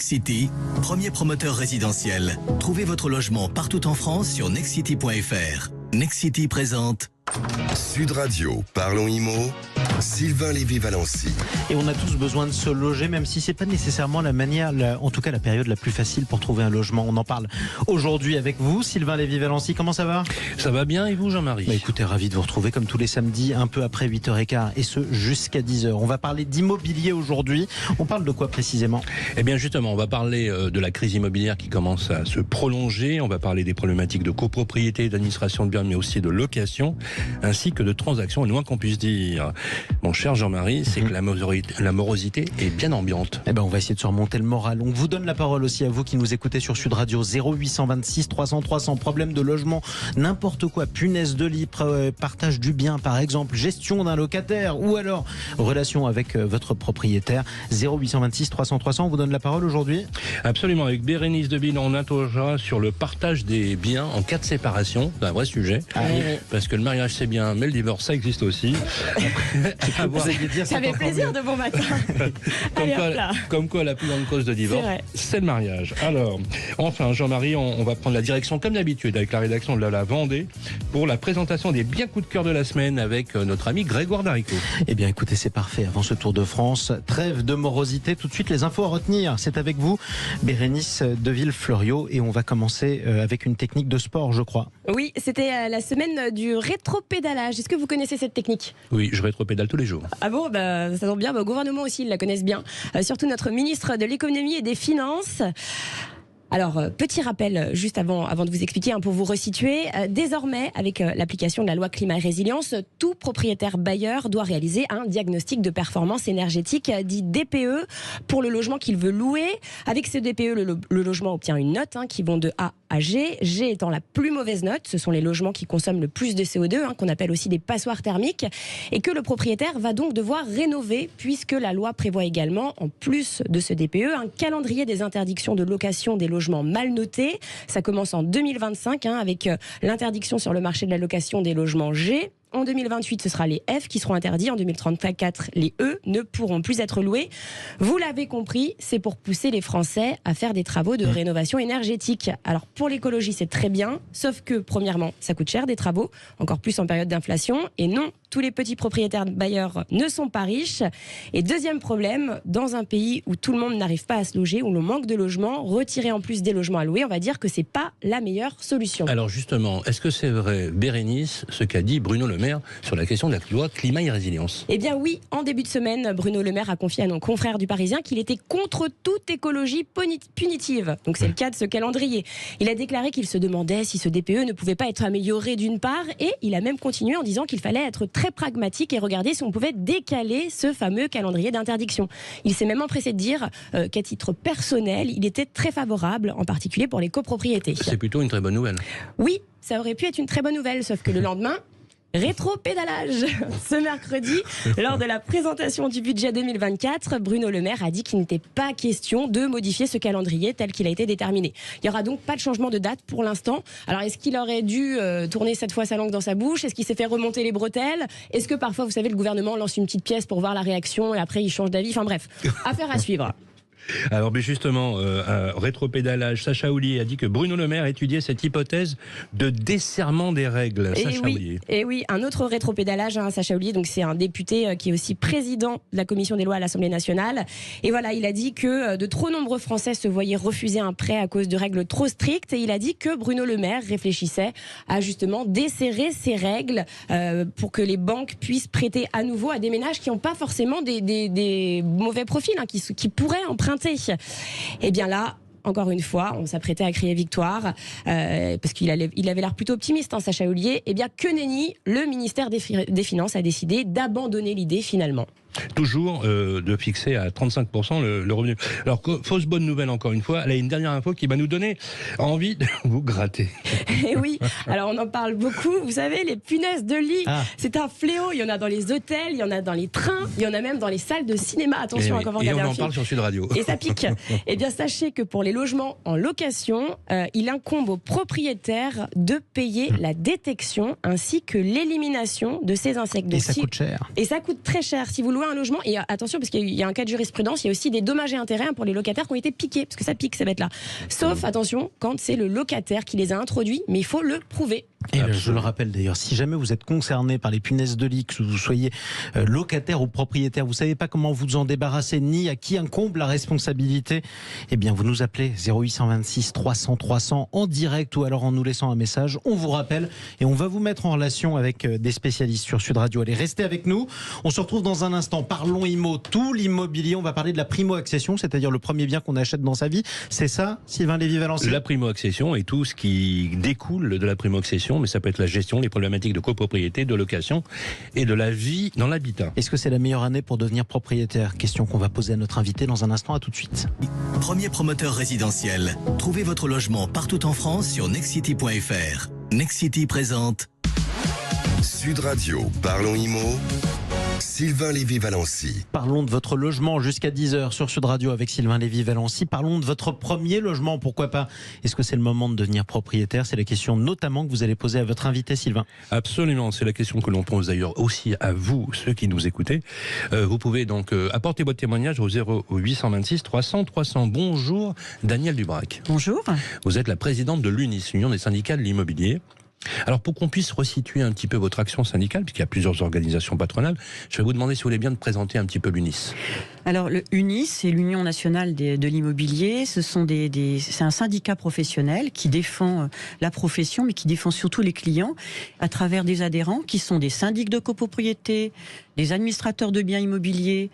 Nexity, premier promoteur résidentiel. Trouvez votre logement partout en France sur nexity.fr. Nexity présente Sud Radio, parlons IMO, Sylvain Lévy-Valency. Et on a tous besoin de se loger, même si c'est pas nécessairement en tout cas la période la plus facile pour trouver un logement. On en parle aujourd'hui avec vous, Sylvain Lévy-Valency. Comment ça va ? Ça va bien, et vous, Jean-Marie ? Écoutez, ravi de vous retrouver comme tous les samedis, un peu après 8h15, et ce jusqu'à 10h. On va parler d'immobilier aujourd'hui. On parle de quoi précisément ? Eh bien justement, on va parler de la crise immobilière qui commence à se prolonger. On va parler des problématiques de copropriété, d'administration de biens, mais aussi de location, ainsi que de transactions, le moins qu'on puisse dire. Mon cher Jean-Marie, c'est que la morosité est bien ambiante. Eh ben, on va essayer de se remonter le moral. On vous donne la parole aussi à vous qui nous écoutez sur Sud Radio. 0826 300 300, problème de logement, n'importe quoi, punaise de lit, partage du bien par exemple, gestion d'un locataire ou alors relation avec votre propriétaire. 0826 300 300, on vous donne la parole aujourd'hui. Absolument, avec Bérénice Debine, on interrogera sur le partage des biens en cas de séparation. C'est un vrai sujet, parce que le mariage c'est bien, mais le divorce ça existe aussi. Ça fait plaisir de bon matin. Comme quoi la plus grande cause de divorce, c'est le mariage. Alors, enfin Jean-Marie, on va prendre la direction comme d'habitude avec la rédaction de la Vendée pour la présentation des biens coups de cœur de la semaine avec notre ami Grégoire Darico. Eh bien écoutez, c'est parfait. Avant ce Tour de France, trêve de morosité, tout de suite les infos à retenir. C'est avec vous, Bérénice Deville-Fleuriot, et on va commencer avec une technique de sport, je crois. Oui, c'était la semaine du rétropédalage. Est-ce que vous connaissez cette technique ? Oui, je rétropédale tous les jours. Ah bon, ça tombe bien, au gouvernement aussi, ils la connaissent bien. Surtout notre ministre de l'économie et des finances. Alors, petit rappel, juste avant de vous expliquer, pour vous resituer. Désormais, avec l'application de la loi Climat et Résilience, tout propriétaire bailleur doit réaliser un diagnostic de performance énergétique, dit DPE, pour le logement qu'il veut louer. Avec ce DPE, le logement obtient une note qui vont de A à G. G étant la plus mauvaise note, ce sont les logements qui consomment le plus de CO2, qu'on appelle aussi des passoires thermiques, et que le propriétaire va donc devoir rénover, puisque la loi prévoit également, en plus de ce DPE, un calendrier des interdictions de location des logements mal notés. Ça commence en 2025 avec l'interdiction sur le marché de la location des logements G. En 2028, ce sera les F qui seront interdits. En 2034, les E ne pourront plus être loués. Vous l'avez compris, c'est pour pousser les Français à faire des travaux de rénovation énergétique. Alors pour l'écologie, c'est très bien, sauf que premièrement, ça coûte cher des travaux, encore plus en période d'inflation. Et non, tous les petits propriétaires bailleurs ne sont pas riches. Et deuxième problème, dans un pays où tout le monde n'arrive pas à se loger, où l'on manque de logements, retirer en plus des logements à louer, on va dire que c'est pas la meilleure solution. Alors justement, est-ce que c'est vrai, Bérénice, ce qu'a dit Bruno Le Maire sur la question de la loi Climat et Résilience ? Eh bien oui, en début de semaine, Bruno Le Maire a confié à nos confrères du Parisien qu'il était contre toute écologie punitive. Donc c'est le cas de ce calendrier. Il a déclaré qu'il se demandait si ce DPE ne pouvait pas être amélioré d'une part, et il a même continué en disant qu'il fallait être très pragmatique et regarder si on pouvait décaler ce fameux calendrier d'interdiction. Il s'est même empressé de dire qu'à titre personnel, il était très favorable, en particulier pour les copropriétés. C'est plutôt une très bonne nouvelle. Oui, ça aurait pu être une très bonne nouvelle, sauf que le lendemain, rétropédalage. Ce mercredi, lors de la présentation du budget 2024, Bruno Le Maire a dit qu'il n'était pas question de modifier ce calendrier tel qu'il a été déterminé. Il n'y aura donc pas de changement de date pour l'instant. Alors est-ce qu'il aurait dû tourner cette fois sa langue dans sa bouche ? Est-ce qu'il s'est fait remonter les bretelles ? Est-ce que parfois, vous savez, le gouvernement lance une petite pièce pour voir la réaction et après il change d'avis ? Enfin bref, affaire à suivre. Alors mais justement, rétropédalage, Sacha Houlié a dit que Bruno Le Maire étudiait cette hypothèse de desserrement des règles. Et oui, un autre rétropédalage, Sacha Houlié, donc c'est un député qui est aussi président de la commission des lois à l'Assemblée nationale. Et voilà, il a dit que de trop nombreux Français se voyaient refuser un prêt à cause de règles trop strictes. Et il a dit que Bruno Le Maire réfléchissait à justement desserrer ces règles pour que les banques puissent prêter à nouveau à des ménages qui n'ont pas forcément des mauvais profils, qui pourraient emprunter. Et bien là, encore une fois, on s'apprêtait à crier victoire parce qu'il avait l'air plutôt optimiste, Sacha Houlié. Eh bien, que nenni, le ministère des Finances a décidé d'abandonner l'idée finalement. Toujours de fixer à 35% le revenu. Alors, fausse bonne nouvelle encore une fois, là, une dernière info qui va nous donner envie de vous gratter. Et oui, alors on en parle beaucoup. Vous savez, les punaises de lit, c'est un fléau. Il y en a dans les hôtels, il y en a dans les trains, il y en a même dans les salles de cinéma. Attention, quand vous regardez un film. Et on en parle sur Sud Radio. Et ça pique. Eh bien, sachez que pour les logements en location, il incombe aux propriétaires de payer la détection ainsi que l'élimination de ces insectes. Et ça coûte cher. Et ça coûte très cher. Si vous louez louer un logement, et attention, parce qu'il y a un cas de jurisprudence, il y a aussi des dommages et intérêts pour les locataires qui ont été piqués, parce que ça pique, ça va être là. Sauf, attention, quand c'est le locataire qui les a introduits, mais il faut le prouver. Et je le rappelle d'ailleurs, si jamais vous êtes concerné par les punaises de lit, que vous soyez locataire ou propriétaire, vous savez pas comment vous en débarrasser, ni à qui incombe la responsabilité, eh bien vous nous appelez 0826 300 300 en direct ou alors en nous laissant un message. On vous rappelle et on va vous mettre en relation avec des spécialistes sur Sud Radio. Allez, restez avec nous. On se retrouve dans un instant. Parlons IMO, tout l'immobilier. On va parler de la primo-accession, c'est-à-dire le premier bien qu'on achète dans sa vie. C'est ça, Sylvain Lévy-Valency? La primo-accession et tout ce qui découle de la primo-accession, mais ça peut être la gestion, les problématiques de copropriété, de location et de la vie dans l'habitat. Est-ce que c'est la meilleure année pour devenir propriétaire? Question qu'on va poser à notre invité dans un instant. À tout de suite. Premier promoteur résidentiel. Trouvez votre logement partout en France sur nextcity.fr. Nextcity présente Sud Radio, parlons IMO, Sylvain Lévy-Valency. Parlons de votre logement jusqu'à 10h sur Sud Radio avec Sylvain Lévy-Valency. Parlons de votre premier logement, pourquoi pas? Est-ce que c'est le moment de devenir propriétaire? C'est la question notamment que vous allez poser à votre invité, Sylvain. Absolument, c'est la question que l'on pose d'ailleurs aussi à vous, ceux qui nous écoutez. Vous pouvez donc apporter votre témoignage au 0826 300 300. Bonjour, Danielle Dubrac. Bonjour. Vous êtes la présidente de l'UNIS, l'Union des syndicats de l'immobilier. Alors pour qu'on puisse resituer un petit peu votre action syndicale, puisqu'il y a plusieurs organisations patronales, je vais vous demander si vous voulez bien de présenter un petit peu l'UNIS. Alors le UNIS, c'est l'Union nationale de l'immobilier. C'est un syndicat professionnel qui défend la profession, mais qui défend surtout les clients à travers des adhérents qui sont des syndics de copropriété, des administrateurs de biens immobiliers,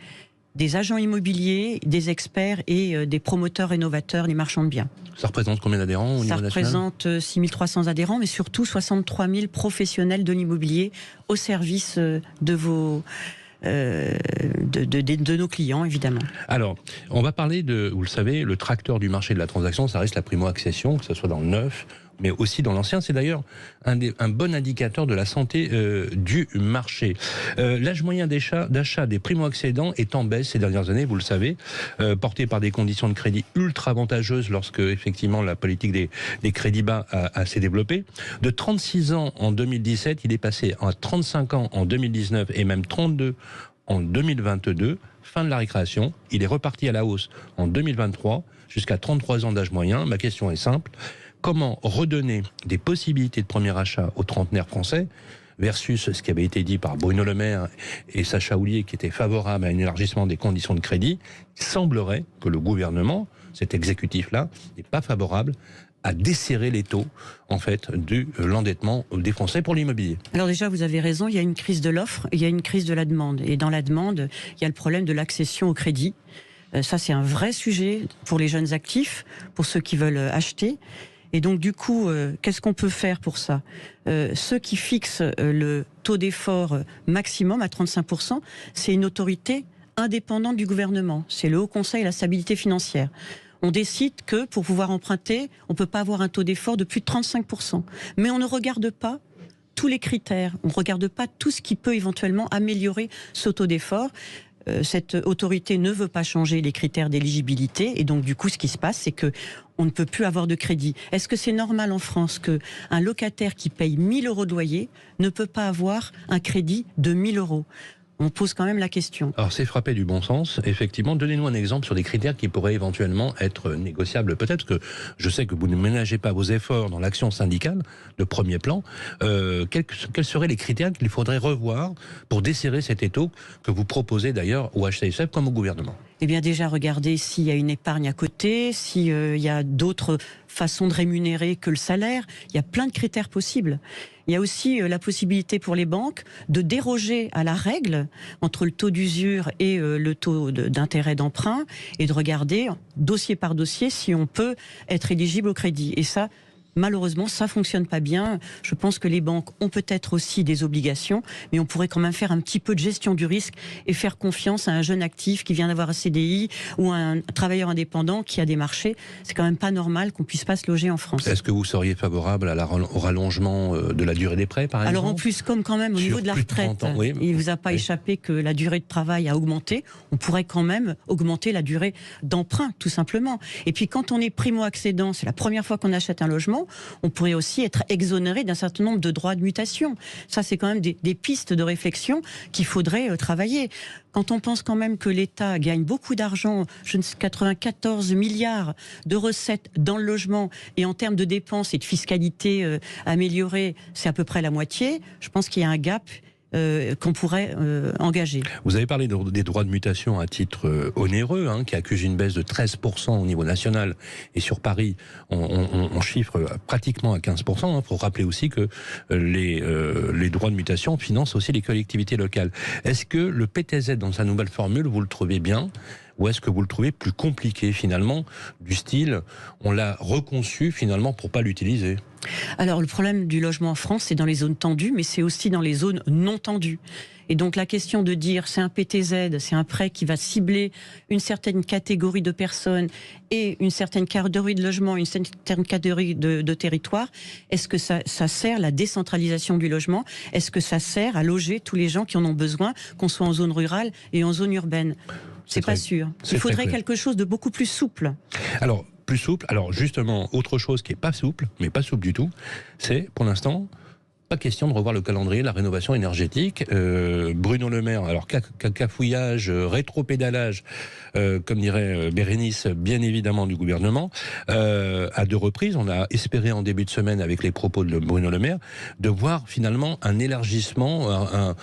des agents immobiliers, des experts et des promoteurs rénovateurs, des marchands de biens. Ça représente combien d'adhérents au niveau national ? Ça représente 6300 adhérents, mais surtout 63 000 professionnels de l'immobilier au service de vos... de nos clients, évidemment. Alors, on va parler de, vous le savez, le tracteur du marché de la transaction, ça reste la primo-accession, que ce soit dans le neuf, mais aussi dans l'ancien. C'est d'ailleurs un bon indicateur de la santé du marché. L'âge moyen d'achat des primo-accédants est en baisse ces dernières années, vous le savez, porté par des conditions de crédit ultra avantageuses lorsque, effectivement, la politique des crédits bas a s'est développée. De 36 ans en 2017, il est passé à 35 ans en 2019 et même 32 en 2022. Fin de la récréation. Il est reparti à la hausse en 2023 jusqu'à 33 ans d'âge moyen. Ma question est simple. Comment redonner des possibilités de premier achat aux trentenaires français versus ce qui avait été dit par Bruno Le Maire et Sacha Houlié qui était favorable à un élargissement des conditions de crédit? Il semblerait que le gouvernement, cet exécutif-là, n'est pas favorable à desserrer les taux, en fait, de l'endettement des Français pour l'immobilier. Alors déjà, vous avez raison, il y a une crise de l'offre, il y a une crise de la demande. Et dans la demande, il y a le problème de l'accession au crédit. Ça, c'est un vrai sujet pour les jeunes actifs, pour ceux qui veulent acheter. Et donc, du coup, qu'est-ce qu'on peut faire pour ça? Ceux qui fixent le taux d'effort maximum à 35%, c'est une autorité indépendante du gouvernement. C'est le Haut Conseil à la stabilité financière. On décide que pour pouvoir emprunter, on ne peut pas avoir un taux d'effort de plus de 35%. Mais on ne regarde pas tous les critères. On ne regarde pas tout ce qui peut éventuellement améliorer ce taux d'effort. Cette autorité ne veut pas changer les critères d'éligibilité. Et donc, du coup, ce qui se passe, c'est que on ne peut plus avoir de crédit. Est-ce que c'est normal en France qu'un locataire qui paye 1 000 € de loyer ne peut pas avoir un crédit de 1 000 €? On pose quand même la question. Alors c'est frappé du bon sens, effectivement. Donnez-nous un exemple sur des critères qui pourraient éventuellement être négociables. Peut-être que je sais que vous ne ménagez pas vos efforts dans l'action syndicale de premier plan. Quels seraient les critères qu'il faudrait revoir pour desserrer cet étau que vous proposez d'ailleurs au HCSF comme au gouvernement? Eh bien déjà, regardez s'il y a une épargne à côté, s'il y a d'autres façons de rémunérer que le salaire. Il y a plein de critères possibles. Il y a aussi la possibilité pour les banques de déroger à la règle entre le taux d'usure et le taux d'intérêt d'emprunt et de regarder dossier par dossier si on peut être éligible au crédit. Et ça, malheureusement, ça fonctionne pas bien. Je pense que les banques ont peut-être aussi des obligations, mais on pourrait quand même faire un petit peu de gestion du risque et faire confiance à un jeune actif qui vient d'avoir un CDI ou à un travailleur indépendant qui a des marchés. C'est quand même pas normal qu'on puisse pas se loger en France. Est-ce que vous seriez favorable au rallongement de la durée des prêts, par exemple? Alors en plus, comme quand même au niveau de la retraite, oui, il vous a pas échappé que la durée de travail a augmenté, on pourrait quand même augmenter la durée d'emprunt, tout simplement. Et puis quand on est primo-accédant, c'est la première fois qu'on achète un logement, mutation, on pourrait aussi être exonéré d'un certain nombre de droits de mutation. Ça, c'est quand même des pistes de réflexion qu'il faudrait travailler. Quand on pense quand même que l'État gagne beaucoup d'argent, 94 milliards de recettes dans le logement, et en termes de dépenses et de fiscalité améliorée, c'est à peu près la moitié, je pense qu'il y a un gap qu'on pourrait engager. Vous avez parlé des droits de mutation à titre onéreux, qui accusent une baisse de 13% au niveau national. Et sur Paris, on chiffre pratiquement à 15%. Il faut rappeler aussi que les droits de mutation financent aussi les collectivités locales. Est-ce que le PTZ, dans sa nouvelle formule, vous le trouvez bien ? Ou est-ce que vous le trouvez plus compliqué finalement, du style, on l'a reconçu finalement pour pas l'utiliser ? Alors le problème du logement en France, c'est dans les zones tendues, mais c'est aussi dans les zones non tendues. Et donc la question de dire c'est un PTZ, c'est un prêt qui va cibler une certaine catégorie de personnes et une certaine catégorie de logement, une certaine catégorie de territoire, est-ce que ça sert la décentralisation du logement ? Est-ce que ça sert à loger tous les gens qui en ont besoin, qu'on soit en zone rurale et en zone urbaine ? C'est pas sûr. Il faudrait quelque chose de beaucoup plus souple. Alors, plus souple. Alors, justement, autre chose qui est pas souple, mais pas souple du tout, c'est, pour l'instant, pas question de revoir le calendrier de la rénovation énergétique. Bruno Le Maire, alors cafouillage, rétropédalage, comme dirait Bérénice, bien évidemment, du gouvernement, à 2 reprises. On a espéré en début de semaine, avec les propos de Bruno Le Maire, de voir finalement un élargissement,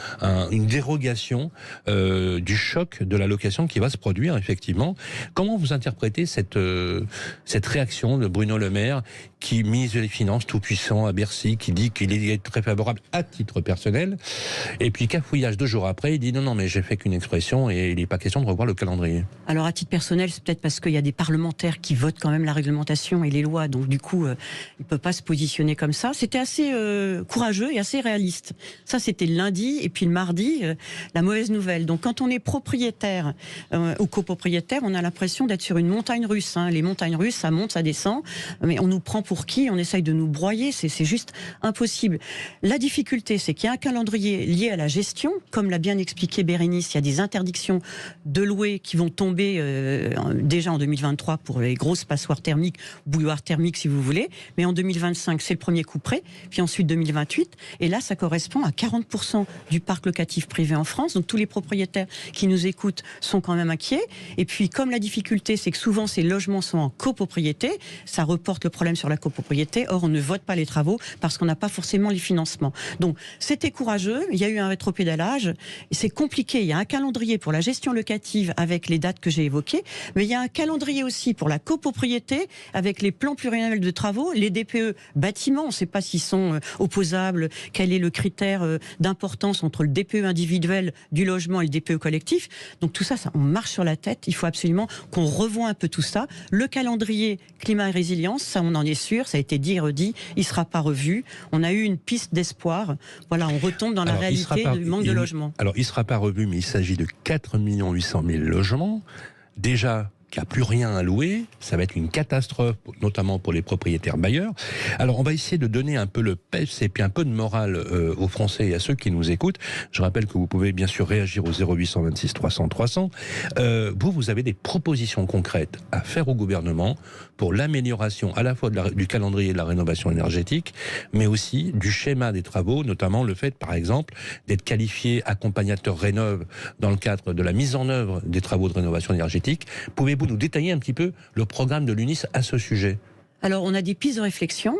une dérogation du choc de la location qui va se produire, effectivement. Comment vous interprétez cette réaction de Bruno Le Maire, qui mise les finances tout puissant à Bercy, qui dit qu'il est très favorable à titre personnel, et puis cafouillage 2 jours après, il dit non mais j'ai fait qu'une expression et il n'est pas question de revoir le calendrier. Alors à titre personnel, c'est peut-être parce qu'il y a des parlementaires qui votent quand même la réglementation et les lois, donc du coup il ne peut pas se positionner comme ça. C'était assez courageux et assez réaliste. Ça c'était le lundi, et puis le mardi, la mauvaise nouvelle. Donc quand on est propriétaire ou copropriétaire, on a l'impression d'être sur une montagne russe. Les montagnes russes, ça monte, ça descend, mais on nous prend pour qui ? On essaye de nous broyer, c'est juste impossible. La difficulté, c'est qu'il y a un calendrier lié à la gestion, comme l'a bien expliqué Bérénice, il y a des interdictions de louer qui vont tomber déjà en 2023 pour les grosses passoires thermiques, bouilloires thermiques si vous voulez, mais en 2025 c'est le premier coup près, puis ensuite 2028, et là ça correspond à 40% du parc locatif privé en France, donc tous les propriétaires qui nous écoutent sont quand même inquiets, et puis comme la difficulté c'est que souvent ces logements sont en copropriété, ça reporte le problème sur la copropriété, or on ne vote pas les travaux parce qu'on n'a pas forcément les financements. Donc c'était courageux, il y a eu un rétropédalage, c'est compliqué, il y a un calendrier pour la gestion locative avec les dates que j'ai évoquées, mais il y a un calendrier aussi pour la copropriété avec les plans pluriannuels de travaux, les DPE bâtiments, on ne sait pas s'ils sont opposables, quel est le critère d'importance entre le DPE individuel du logement et le DPE collectif. Donc tout ça, on marche sur la tête, il faut absolument qu'on revoie un peu tout ça. Le calendrier climat et résilience, ça on en est sûr, ça a été dit et redit, il ne sera pas revu. On a eu une piste d'espoir. Voilà, on retombe dans la réalité du manque de logement. Alors, il ne sera pas revu, mais il s'agit de 4 800 000 logements. Déjà, qu'il n'y a plus rien à louer, ça va être une catastrophe, notamment pour les propriétaires bailleurs. Alors on va essayer de donner un peu le peps et puis un peu de morale aux Français et à ceux qui nous écoutent. Je rappelle que vous pouvez bien sûr réagir au 0826 300 300. Vous avez des propositions concrètes à faire au gouvernement pour l'amélioration à la fois du calendrier de la rénovation énergétique, mais aussi du schéma des travaux, notamment le fait, par exemple, d'être qualifié accompagnateur rénov dans le cadre de la mise en œuvre des travaux de rénovation énergétique. Pouvez-vous nous détailler un petit peu le programme de l'UNIS à ce sujet ? Alors, on a des pistes de réflexion.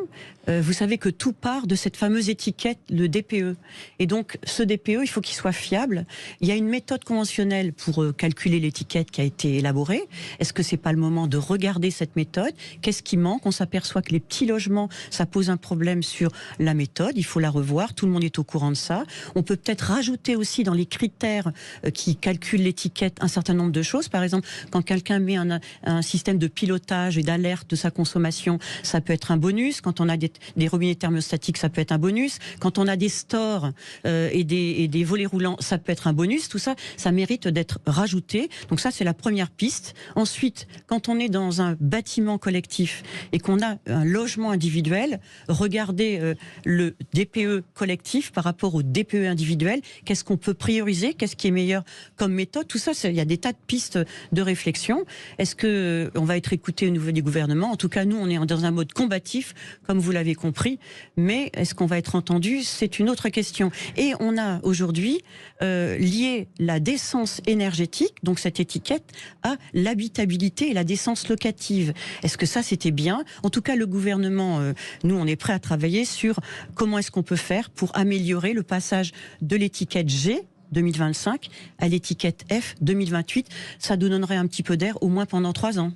Vous savez que tout part de cette fameuse étiquette, le DPE. Et donc, ce DPE, il faut qu'il soit fiable. Il y a une méthode conventionnelle pour calculer l'étiquette qui a été élaborée. Est-ce que c'est pas le moment de regarder cette méthode ? Qu'est-ce qui manque ? On s'aperçoit que les petits logements, ça pose un problème sur la méthode. Il faut la revoir. Tout le monde est au courant de ça. On peut peut-être rajouter aussi dans les critères qui calculent l'étiquette un certain nombre de choses. Par exemple, quand quelqu'un met un système de pilotage et d'alerte de sa consommation, ça peut être un bonus. Quand on a des robinets thermostatiques, ça peut être un bonus. Quand on a des stores et des volets roulants, ça peut être un bonus. Tout ça, ça mérite d'être rajouté. Donc ça, c'est la première piste. Ensuite, quand on est dans un bâtiment collectif et qu'on a un logement individuel, regardez le DPE collectif par rapport au DPE individuel. Qu'est-ce qu'on peut prioriser ? Qu'est-ce qui est meilleur comme méthode ? Tout ça, il y a des tas de pistes de réflexion. Est-ce que on va être écouté au niveau du gouvernement ? En tout cas, nous, on est est dans un mode combatif, comme vous l'avez compris. Mais est-ce qu'on va être entendu? C'est une autre question. Et on a aujourd'hui lié la décence énergétique, donc cette étiquette, à l'habitabilité et la décence locative. Est-ce que ça, c'était bien? En tout cas, le gouvernement, nous, on est prêt à travailler sur comment est-ce qu'on peut faire pour améliorer le passage de l'étiquette G 2025 à l'étiquette F 2028. Ça nous donnerait un petit peu d'air, au moins pendant 3 ans.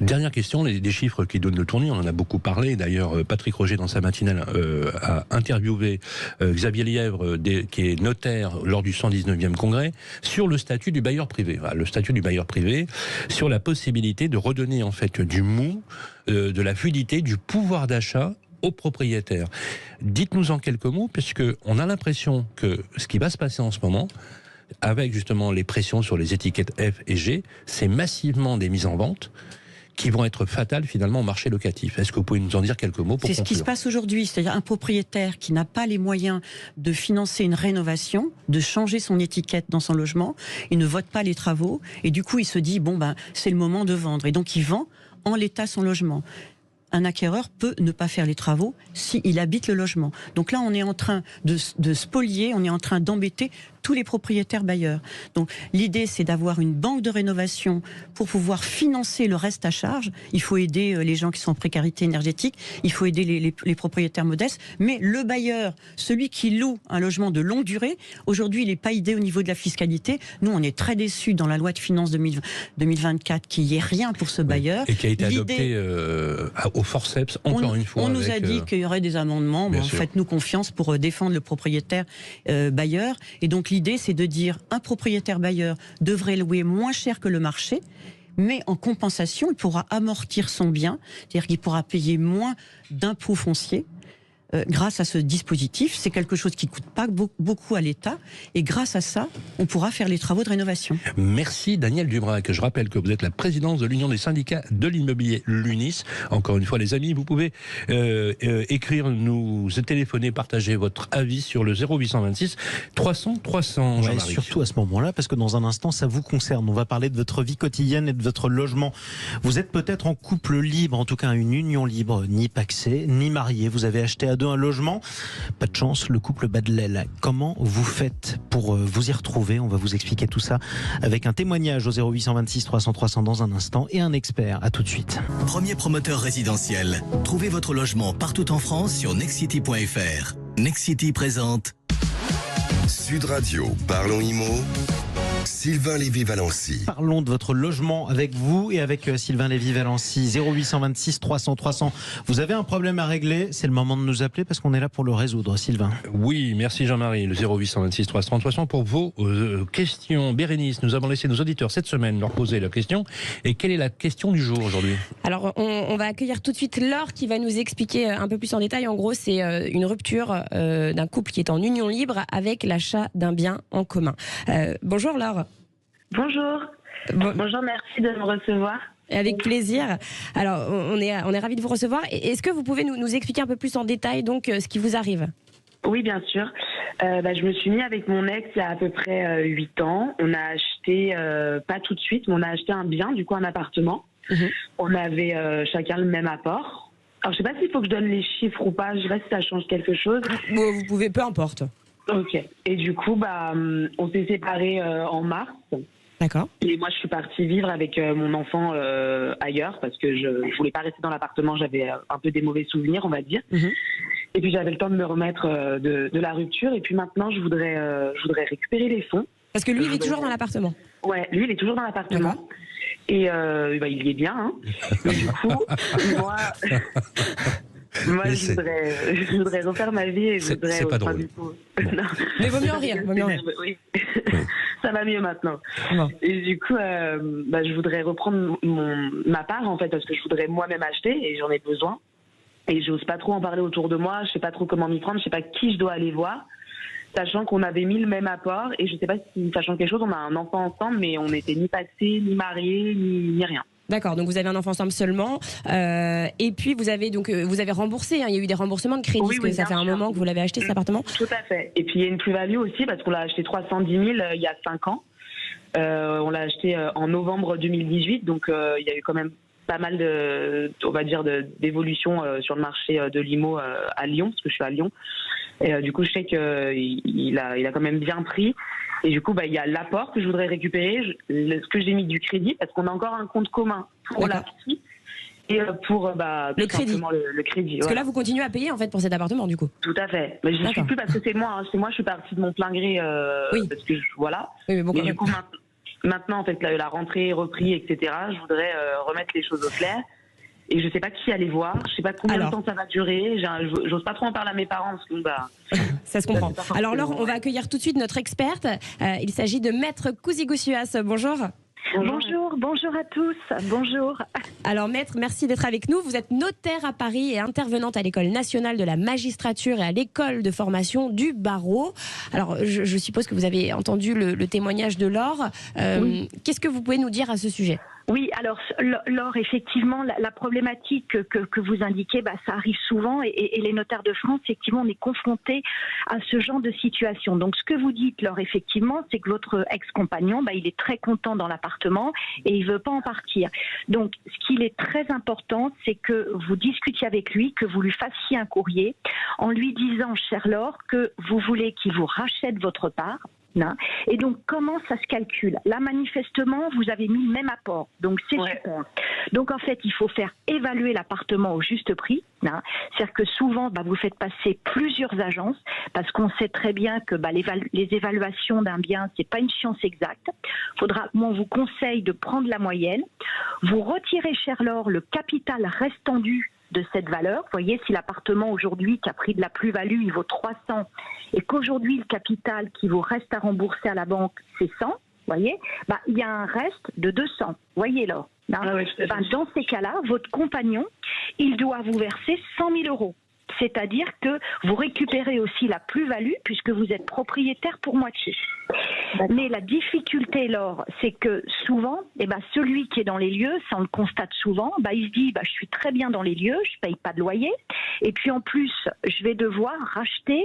Dernière question, des chiffres qui donnent le tournis, on en a beaucoup parlé. D'ailleurs, Patrick Roger, dans sa matinale, a interviewé Xavier Lièvre, qui est notaire lors du 119e congrès, sur le statut du bailleur privé. Voilà, le statut du bailleur privé, sur la possibilité de redonner en fait du mou, de la fluidité, du pouvoir d'achat aux propriétaires. Dites-nous en quelques mots, puisque on a l'impression que ce qui va se passer en ce moment, avec justement les pressions sur les étiquettes F et G, c'est massivement des mises en vente qui vont être fatales finalement au marché locatif. Est-ce que vous pouvez nous en dire quelques mots pour conclure ? C'est ce qui se passe aujourd'hui, c'est-à-dire un propriétaire qui n'a pas les moyens de financer une rénovation, de changer son étiquette dans son logement, il ne vote pas les travaux, et du coup il se dit, c'est le moment de vendre, et donc il vend en l'état son logement. Un acquéreur peut ne pas faire les travaux s'il habite le logement. Donc là, on est en train de spolier, on est en train d'embêter tous les propriétaires bailleurs. Donc l'idée, c'est d'avoir une banque de rénovation pour pouvoir financer le reste à charge. Il faut aider les gens qui sont en précarité énergétique, il faut aider les propriétaires modestes, mais le bailleur, celui qui loue un logement de longue durée, aujourd'hui, il n'est pas aidé au niveau de la fiscalité. Nous, on est très déçus dans la loi de finances 2024 qu'il n'y ait rien pour ce bailleur. Et qui a été adopté au forceps, encore une fois. On nous a dit qu'il y aurait des amendements. Faites-nous confiance pour défendre le propriétaire bailleur. Et donc l'idée, c'est de dire un propriétaire bailleur devrait louer moins cher que le marché, mais en compensation, il pourra amortir son bien, c'est-à-dire qu'il pourra payer moins d'impôts fonciers. Grâce à ce dispositif, c'est quelque chose qui ne coûte pas beaucoup à l'État, et grâce à ça, on pourra faire les travaux de rénovation. Merci Danielle Dubrac. Je rappelle que vous êtes la présidente de l'Union des syndicats de l'immobilier l'UNIS. Encore une fois, les amis, vous pouvez écrire, nous téléphoner, partager votre avis sur le 0826 300 300. Ouais, surtout à ce moment-là, parce que dans un instant, ça vous concerne. On va parler de votre vie quotidienne et de votre logement. Vous êtes peut-être en couple libre, en tout cas une union libre, ni pacsé, ni marié. Vous avez acheté à deux un logement, pas de chance, le couple bat de l'aile. Comment vous faites pour vous y retrouver? On va vous expliquer tout ça avec un témoignage au 0826 300 300 dans un instant et un expert. À tout de suite. Premier promoteur résidentiel. Trouvez votre logement partout en France sur nextcity.fr. Nextcity présente Sud Radio, Parlons Immo, Sylvain Lévy-Valency. Parlons de votre logement avec vous et avec Sylvain Lévy-Valency. 0826 300 300. Vous avez un problème à régler, c'est le moment de nous appeler parce qu'on est là pour le résoudre, Sylvain. Oui, merci Jean-Marie. Le 0826 300 300 pour vos questions. Bérénice, nous avons laissé nos auditeurs cette semaine leur poser la question. Et quelle est la question du jour aujourd'hui? Alors, on va accueillir tout de suite Laure qui va nous expliquer un peu plus en détail. En gros, c'est une rupture d'un couple qui est en union libre avec l'achat d'un bien en commun. Bonjour Laure. Bonjour. Bonjour, merci de me recevoir. Avec plaisir. Alors, on est ravis de vous recevoir. Est-ce que vous pouvez nous expliquer un peu plus en détail donc ce qui vous arrive? Oui, bien sûr. Je me suis mis avec mon ex il y a à peu près 8 ans. On a acheté, pas tout de suite, mais on a acheté un bien, du coup un appartement. On avait chacun le même apport. Alors, je ne sais pas s'il faut que je donne les chiffres ou pas. Je ne sais pas si ça change quelque chose. Bon, vous pouvez, peu importe. Ok. Et du coup, on s'est séparés en mars. D'accord. Et moi, je suis partie vivre avec mon enfant ailleurs parce que je voulais pas rester dans l'appartement. J'avais un peu des mauvais souvenirs, on va dire. Et puis, j'avais le temps de me remettre de la rupture. Et puis maintenant, je voudrais récupérer les fonds. Parce que lui, il est toujours dans l'appartement. Ouais, lui, il est toujours dans l'appartement. D'accord. Et il y est bien. Hein. Mais du coup, moi... Moi, je voudrais refaire ma vie et je voudrais... C'est pas drôle. Mais vaut mieux en rire. Oui. Ça va mieux maintenant. Non. Et du coup, je voudrais reprendre ma part, en fait, parce que je voudrais moi-même acheter et j'en ai besoin. Et j'ose pas trop en parler autour de moi. Je sais pas trop comment m'y prendre. Je sais pas qui je dois aller voir. Sachant qu'on avait mis le même apport. Et je sais pas si, sachant quelque chose, on a un enfant ensemble, mais on n'était ni passés, ni mariés, ni rien. D'accord, donc vous avez un enfant ensemble seulement, et puis vous avez remboursé, hein, il y a eu des remboursements de crédit, parce que ça fait un moment que vous l'avez acheté cet appartement. Tout à fait, et puis il y a une plus-value aussi, parce qu'on l'a acheté 310 000 il y a 5 ans, on l'a acheté en novembre 2018, donc il y a eu quand même pas mal on va dire, d'évolution sur le marché de l'IMO à Lyon, parce que je suis à Lyon. Et du coup, je sais qu'il a quand même bien pris. Et du coup, il y a l'apport que je voudrais récupérer, ce que j'ai mis du crédit, parce qu'on a encore un compte commun pour la petite et pour le crédit. Le crédit. Parce que là, vous continuez à payer en fait pour cet appartement, du coup. Tout à fait. Mais je n'y suis plus parce que c'est moi. Je suis partie de mon plein gré. Parce que voilà. Oui, mais bon, du coup, maintenant, en fait, la rentrée est reprise, etc. Je voudrais remettre les choses au clair. Et je sais pas qui aller voir, je sais pas combien de temps ça va durer. J'ose pas trop en parler à mes parents parce que ça se comprend. Alors Laure, on va accueillir tout de suite notre experte. Il s'agit de Maître Cousigoussias. Bonjour. Bonjour à tous. Bonjour. Alors Maître, merci d'être avec nous. Vous êtes notaire à Paris et intervenante à l'École nationale de la magistrature et à l'école de formation du barreau. Alors je suppose que vous avez entendu le témoignage de Laure. Oui. Qu'est-ce que vous pouvez nous dire à ce sujet ? Oui, alors Laure, effectivement, la problématique que vous indiquez, ça arrive souvent et les notaires de France, effectivement, on est confrontés à ce genre de situation. Donc ce que vous dites, Laure, effectivement, c'est que votre ex-compagnon, il est très content dans l'appartement et il veut pas en partir. Donc ce qu'il est très important, c'est que vous discutiez avec lui, que vous lui fassiez un courrier en lui disant, chère Laure, que vous voulez qu'il vous rachète votre part. Et donc, comment ça se calcule ? Là, manifestement, vous avez mis le même apport. Donc, c'est super. Donc, en fait, il faut faire évaluer l'appartement au juste prix. C'est-à-dire que souvent, vous faites passer plusieurs agences parce qu'on sait très bien que les évaluations d'un bien, c'est pas une science exacte. On vous conseille de prendre la moyenne. Vous retirez, chère Laure, le capital restant dû de cette valeur. Vous voyez, si l'appartement aujourd'hui qui a pris de la plus-value, il vaut 300 et qu'aujourd'hui le capital qui vous reste à rembourser à la banque, c'est 100, vous voyez, il y a un reste de 200. Vous voyez là. Dans ces cas-là, votre compagnon, il doit vous verser 100 000 euros. C'est-à-dire que vous récupérez aussi la plus-value puisque vous êtes propriétaire pour moitié. Mais la difficulté, Laure, c'est que souvent, celui qui est dans les lieux, ça on le constate souvent, il se dit je suis très bien dans les lieux, je paye pas de loyer, et puis en plus je vais devoir racheter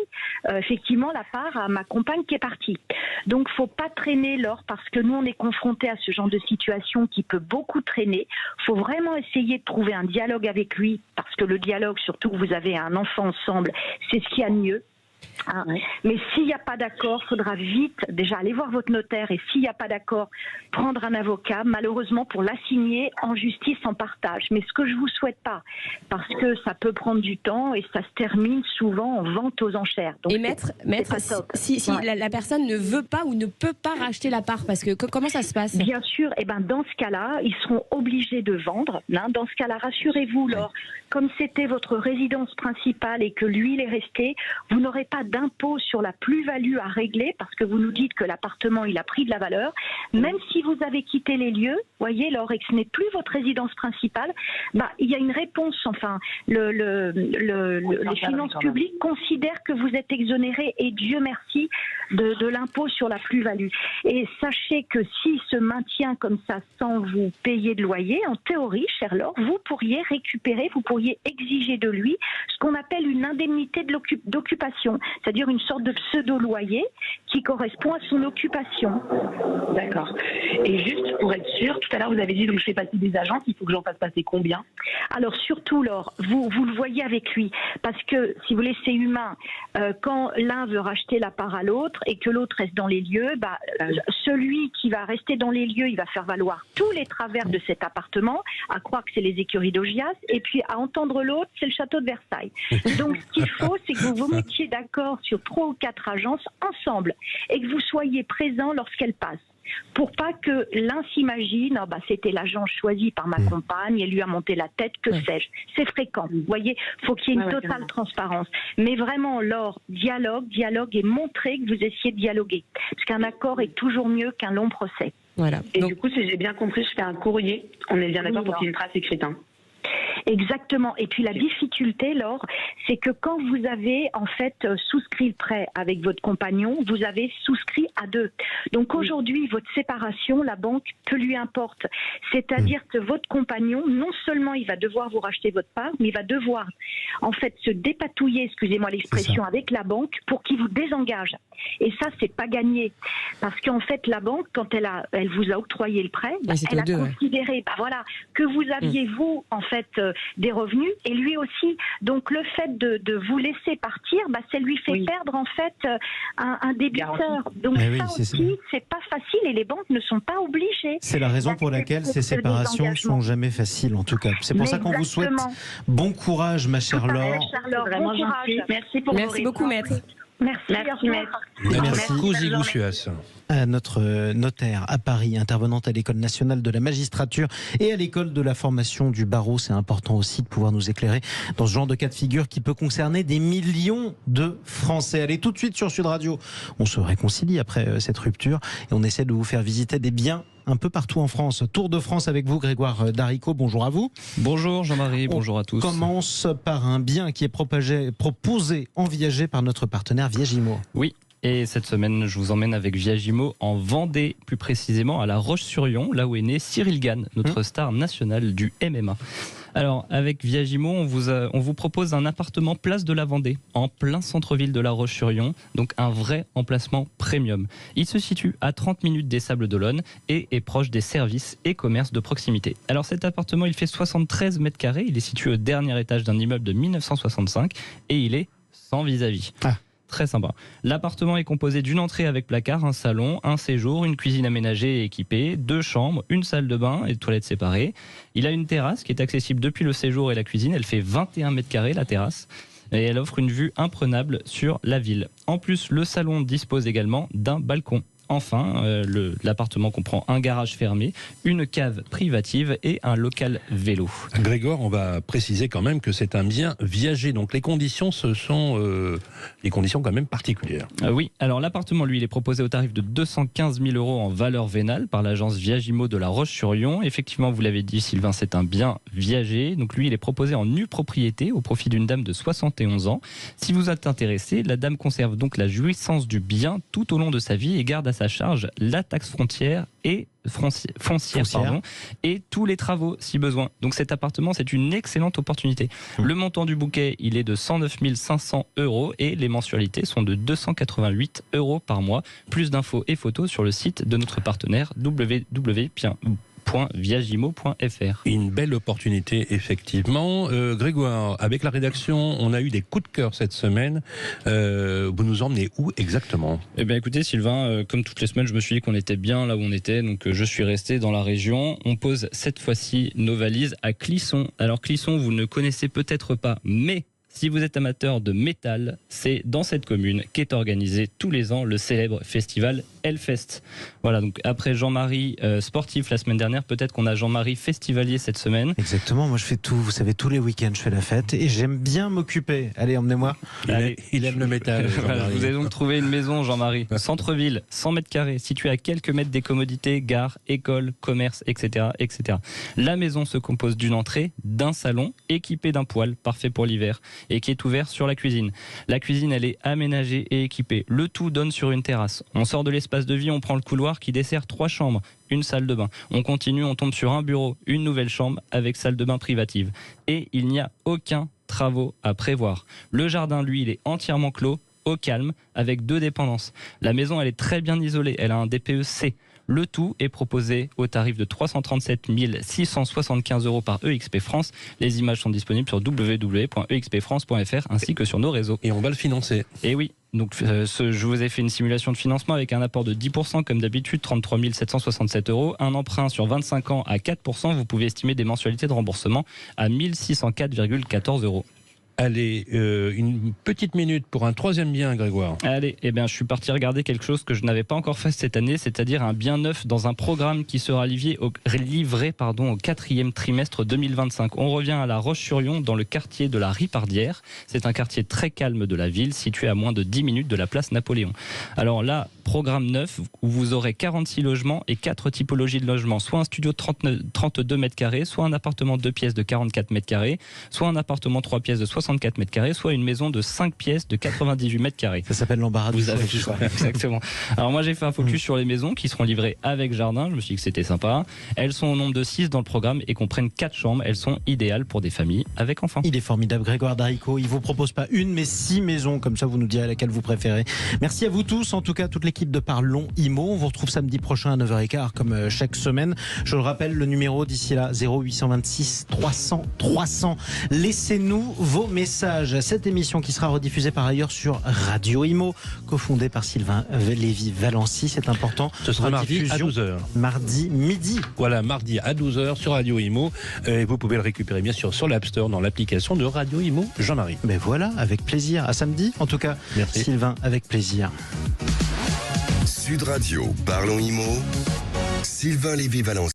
effectivement la part à ma compagne qui est partie. Donc faut pas traîner, Laure, parce que nous on est confrontés à ce genre de situation qui peut beaucoup traîner. Faut vraiment essayer de trouver un dialogue avec lui, parce que le dialogue, surtout que vous avez un enfant ensemble, c'est ce qu'il y a de mieux. Mais s'il n'y a pas d'accord, il faudra vite déjà aller voir votre notaire et s'il n'y a pas d'accord, prendre un avocat, malheureusement pour l'assigner en justice en partage. Mais ce que je ne vous souhaite pas, parce que ça peut prendre du temps et ça se termine souvent en vente aux enchères. Donc et maître, si la personne ne veut pas ou ne peut pas racheter la part, parce que comment ça se passe ? Bien sûr, dans ce cas-là, ils seront obligés de vendre. Dans ce cas-là, rassurez-vous, Laure, comme c'était votre résidence principale et que lui, il est resté, vous n'aurez pas d'impôt sur la plus-value à régler parce que vous nous dites que l'appartement il a pris de la valeur, même si vous avez quitté les lieux, voyez, Laure, et que ce n'est plus votre résidence principale, il y a une réponse. Enfin, les finances publiques considèrent que vous êtes exonéré et Dieu merci de l'impôt sur la plus-value. Et sachez que s'il se maintient comme ça sans vous payer de loyer, en théorie, chère Laure, vous pourriez récupérer, vous pourriez exiger de lui ce qu'on appelle une indemnité d'occupation, c'est-à-dire une sorte de pseudo-loyer qui correspond à son occupation. D'accord. Et juste pour être sûr, tout à l'heure vous avez dit donc je fais passer des agences, il faut que j'en fasse passer combien ? Alors surtout, Laure, vous le voyez avec lui, parce que si vous voulez, c'est humain. Quand l'un veut racheter la part à l'autre et que l'autre reste dans les lieux, celui qui va rester dans les lieux, il va faire valoir tous les travers de cet appartement, à croire que c'est les écuries d'Augias, et puis à entendre l'autre, c'est le château de Versailles. Donc ce qu'il faut, c'est que vous vous mettiez d'accord sur 3 ou 4 agences ensemble et que vous soyez présents lorsqu'elles passent. Pour pas que l'un s'imagine, c'était l'agent choisi par ma compagne, et lui a monté la tête, que sais-je. C'est fréquent. Vous voyez, faut qu'il y ait une totale transparence. Mais vraiment, Laure, dialogue et montrer que vous essayez de dialoguer. Parce qu'un accord est toujours mieux qu'un long procès. Voilà. Et du coup, si j'ai bien compris, je fais un courrier. On est bien d'accord pour qu'il y ait une trace écrite. Exactement. Et puis la difficulté, Laure, c'est que quand vous avez en fait souscrit le prêt avec votre compagnon, vous avez souscrit à 2. Donc aujourd'hui, votre séparation, la banque, peu lui importe. C'est-à-dire que votre compagnon, non seulement il va devoir vous racheter votre part, mais il va devoir en fait se dépatouiller, excusez-moi l'expression, avec la banque pour qu'il vous désengage. Et ça, c'est pas gagné. Parce qu'en fait, la banque, quand elle vous a octroyé le prêt, elle a considéré que vous aviez, vous, en fait, des revenus, et lui aussi. Donc, le fait de vous laisser partir, ça lui fait perdre, en fait, un débiteur. Donc, c'est pas facile, et les banques ne sont pas obligées. C'est la raison pour laquelle ces séparations ne sont jamais faciles, en tout cas. C'est pour ça qu'on vous souhaite bon courage, ma chère Laure. Vraiment gentil. Merci beaucoup, maître. Merci, maître. Merci. Notre notaire à Paris, intervenante à l'École nationale de la magistrature et à l'École de la formation du barreau. C'est important aussi de pouvoir nous éclairer dans ce genre de cas de figure qui peut concerner des millions de Français. Allez, tout de suite sur Sud Radio, on se réconcilie après cette rupture et on essaie de vous faire visiter des biens un peu partout en France. Tour de France avec vous, Grégoire Darico. Bonjour à vous. Bonjour Jean-Marie, bonjour à tous. On commence par un bien qui est proposé, envisagé par notre partenaire Viagimo. Oui. Et cette semaine, je vous emmène avec Viagimo en Vendée, plus précisément à La Roche-sur-Yon, là où est né Cyril Gane, notre star nationale du MMA. Alors, avec Viagimo, on vous propose un appartement place de la Vendée, en plein centre-ville de La Roche-sur-Yon, donc un vrai emplacement premium. Il se situe à 30 minutes des Sables d'Olonne et est proche des services et commerces de proximité. Alors cet appartement, il fait 73 mètres carrés, il est situé au dernier étage d'un immeuble de 1965 et il est sans vis-à-vis. Très sympa. L'appartement est composé d'une entrée avec placard, un salon, un séjour, une cuisine aménagée et équipée, 2 chambres, une salle de bain et toilettes séparées. Il a une terrasse qui est accessible depuis le séjour et la cuisine. Elle fait 21 mètres carrés, la terrasse. Et elle offre une vue imprenable sur la ville. En plus, le salon dispose également d'un balcon. Enfin, l'appartement comprend un garage fermé, une cave privative et un local vélo. Grégoire, on va préciser quand même que c'est un bien viager, donc les conditions, ce sont des conditions quand même particulières. Oui, alors l'appartement, lui, il est proposé au tarif de 215 000 € en valeur vénale par l'agence Viagimo de La Roche-sur-Yon. Effectivement, vous l'avez dit, Sylvain, c'est un bien viager. Donc lui, il est proposé en nue propriété au profit d'une dame de 71 ans. Si vous êtes intéressé, la dame conserve donc la jouissance du bien tout au long de sa vie et garde à sa charge la taxe foncière et et tous les travaux si besoin. Donc cet appartement, c'est une excellente opportunité. Le montant du bouquet, il est de 109 500 € et les mensualités sont de 288 € par mois. Plus d'infos et photos sur le site de notre partenaire www.viagimo.fr. Une belle opportunité, effectivement. Grégoire, avec la rédaction, on a eu des coups de cœur cette semaine. Vous nous emmenez où exactement ? Eh bien, écoutez, Sylvain, comme toutes les semaines, je me suis dit qu'on était bien là où on était, donc je suis resté dans la région. On pose cette fois-ci nos valises à Clisson. Alors, Clisson, vous ne connaissez peut-être pas, mais si vous êtes amateur de métal, c'est dans cette commune qu'est organisé tous les ans le célèbre festival Hellfest. Voilà, donc après Jean-Marie sportif la semaine dernière, peut-être qu'on a Jean-Marie festivalier cette semaine. Exactement, moi je fais tout, vous savez, tous les week-ends je fais la fête et j'aime bien m'occuper. Allez, emmenez-moi. Il aime le métal. Voilà, vous avez donc trouvé une maison, Jean-Marie. Centre-ville, 100 mètres carrés, située à quelques mètres des commodités, gare, école, commerce, etc., etc. La maison se compose d'une entrée, d'un salon, équipé d'un poêle, parfait pour l'hiver, et qui est ouvert sur la cuisine. La cuisine, elle est aménagée et équipée. Le tout donne sur une terrasse. On sort de l'espace de vie, on prend le couloir qui dessert 3 chambres, une salle de bain. On continue, on tombe sur un bureau, une nouvelle chambre avec salle de bain privative. Et il n'y a aucun travaux à prévoir. Le jardin, lui, il est entièrement clos, au calme, avec 2 dépendances. La maison, elle est très bien isolée. Elle a un DPE-C. Le tout est proposé au tarif de 337 675 € par EXP France. Les images sont disponibles sur www.expfrance.fr ainsi que sur nos réseaux. Et on va le financer. Et oui, donc je vous ai fait une simulation de financement avec un apport de 10% comme d'habitude, 33 767 €. Un emprunt sur 25 ans à 4%. Vous pouvez estimer des mensualités de remboursement à 1604,14 €. Allez, une petite minute pour un troisième bien, Grégoire. Allez, eh bien, je suis parti regarder quelque chose que je n'avais pas encore fait cette année, c'est-à-dire un bien neuf dans un programme qui sera livré au 4e trimestre 2025. On revient à La Roche-sur-Yon, dans le quartier de la Ripardière. C'est un quartier très calme de la ville, situé à moins de 10 minutes de la place Napoléon. Alors là, programme neuf, où vous aurez 46 logements et 4 typologies de logements. Soit un studio de 32 mètres carrés, soit un appartement 2 pièces de 44 mètres carrés, soit un appartement 3 pièces de 60 64 mètres carrés, soit une maison de 5 pièces de 98 mètres carrés. Ça s'appelle l'embarras du Vous avez le choix, exactement. Alors moi j'ai fait un focus sur les maisons qui seront livrées avec jardin, je me suis dit que c'était sympa. Elles sont au nombre de 6 dans le programme et comprennent 4 chambres. Elles sont idéales pour des familles avec enfants. Il est formidable, Grégoire Darico. Il vous propose pas une, mais 6 maisons. Comme ça, vous nous direz laquelle vous préférez. Merci à vous tous, en tout cas toute l'équipe de Parlons Immo. On vous retrouve samedi prochain à 9h15, comme chaque semaine. Je le rappelle, le numéro d'ici là, 0826 300 300. Laissez-nous vos messages. Cette émission qui sera rediffusée par ailleurs sur Radio Immo, cofondée par Sylvain Lévy-Valency. C'est important. Ce sera mardi à 12h. Mardi midi. Voilà, mardi à 12h sur Radio Immo. Et vous pouvez le récupérer bien sûr sur l'App Store dans l'application de Radio Immo. Jean-Marie. Mais voilà, avec plaisir. À samedi, en tout cas. Merci. Sylvain, avec plaisir. Sud Radio, Parlons Immo, Sylvain Lévy-Valency.